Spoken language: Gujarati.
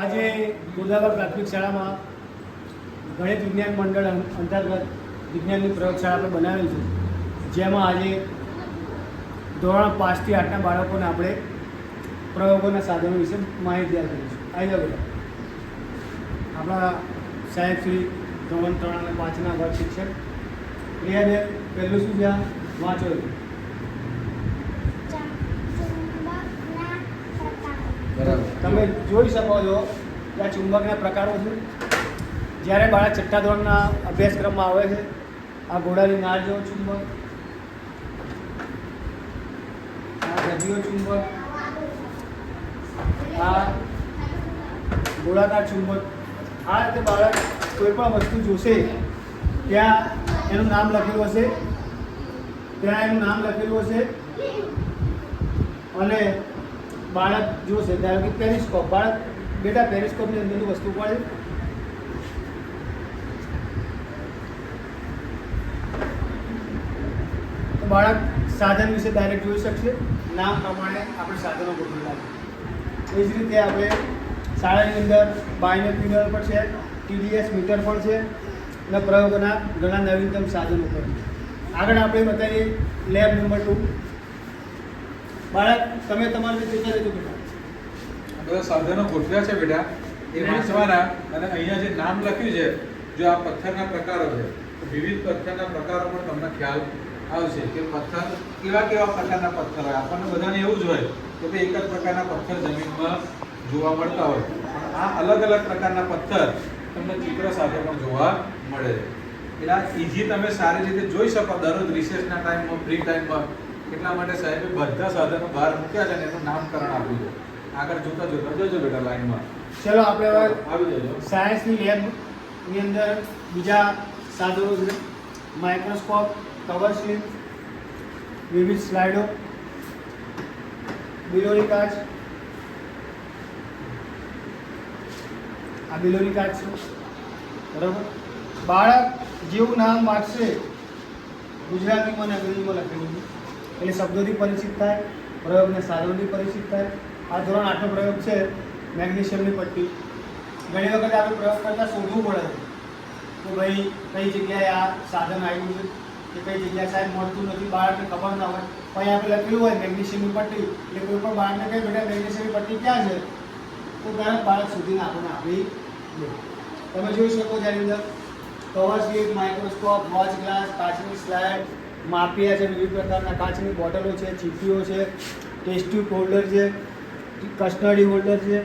આજે ગોદાવર પ્રાથમિક શાળામાં ગણિત વિજ્ઞાન મંડળ અંતર્ગત વિજ્ઞાનની પ્રયોગશાળા આપણે બનાવેલ છે, જેમાં આજે ધોરણ 5 થી 8ના બાળકોને આપણે પ્રયોગોના સાધનો વિશે માહિતી આપીશું. આવી જાઓ બેટા. આપણા સાહેબ શ્રી ધોરણ 3 અને 5ના વર્ગ શિક્ષક પ્રિયાબેન, પહેલું શું છે? વાંચો. તમે જોઈ શકો છો કે આ ચુંબકના પ્રકારો છે. જ્યારે બાળક છઠ્ઠા ધોરણના અભ્યાસક્રમમાં આવે છે, આ ઘોડાની નાળ જેવો ચુંબક, આ ગધીયો ચુંબક, આ ગોળાકાર ચુંબક. આ રીતે બાળક કોઈ પણ વસ્તુ જોશે ત્યાં એનું નામ લખેલું હશે, અને બાળક જોશે ધારો કે પેરિસ્કોપ. બાળક બેટા પેરિસ્કોપની અંદરની વસ્તુ પડે, તો બાળક સાધન વિશે ડાયરેક્ટ જોઈ શકશે. નામ પ્રમાણે આપણે સાધનો ગોઠવેલા છે. એ જ રીતે આપણે શાળાની અંદર બાયનોક્યુલર પણ છે, TDS મીટર પણ છે, અને પ્રયોગોના ઘણા નવીનતમ સાધનો પણ છે. આગળ આપણે બતાવીએ લેબ નંબર 2. બાળક તમે તમારી રીતે જોતા રહેજો બેટા. બધા સાધનો ગોઠવ્યા છે બેટા, એ વાંચવાના. અને અહીંયા જે નામ લખ્યું છે, જો આ પથ્થરના પ્રકારો છે, તો વિવિધ પથ્થરના પ્રકારો પણ તમને ખ્યાલ આવશે કે પથ્થર કેવા પ્રકારના પથ્થર હોય. આપણને બધાને એવું જ હોય કે ભાઈ એક જ પ્રકારના પથ્થર જમીનમાં જોવા મળતા હોય, પણ આ અલગ અલગ પ્રકારના પથ્થર તમને ચિત્ર સાથે પણ જોવા મળે છે. એટલે ઈઝી તમે સારી રીતે જોઈ શકો દરરોજ રિસેસના ટાઈમમાં, ફ્રી ટાઈમમાં. એટલા માટે સાહેબે બધા સાધનો બહાર મૂક્યા છે અને એનું નામકરણ આપ્યું છે. આગળ જોતા જોજો બેટા લાઈનમાં. ચલો આપણે હવે આવી જજો. સાયન્સની લેબની અંદર બીજા સાધનો છે. માઇક્રોસ્કોપ, કવર સ્લિપ, વિવિધ સ્લાઇડો, બિલોરી કાચ. આ બિલોરી કાચ છે, બરાબર. બાળક જેવું નામ વાંચશે ગુજરાતીમાં અને અંગ્રેજીમાં લખેલું છે, એટલે શબ્દોથી પરિચિત થાય, પ્રયોગના સાધનોથી પરિચિત થાય. આ ધોરણ 8નો પ્રયોગ છે, મેગ્નેશિયમની પટ્ટી. ઘણી વખત આપણે પ્રયોગ કરતાં શોધવું પડે કે ભાઈ કઈ જગ્યાએ આ સાધન આવ્યું છે કે કઈ જગ્યાએ સાહેબ મળતું નથી, બાળકને ખબર ના હોય. પણ આપણે લખેલું હોય મેગ્નેશિયમની પટ્ટી, એટલે કોઈ પણ બાળકને કહે બેટા મેગ્નેશિયમની પટ્ટી ક્યાં છે, તો તરત બાળક શોધીને આપણને આપી દે. તમે જોઈ શકો છો એની અંદર cover slip, microscope, watch glass, કાચની સ્લાઇડ, માપિયા છે, વિવિધ પ્રકારના કાચની બોટલો છે, ચીપીઓ છે, ટેસ્ટ ટ્યુબ હોલ્ડર છે, કસ્ટડી હોલ્ડર છે,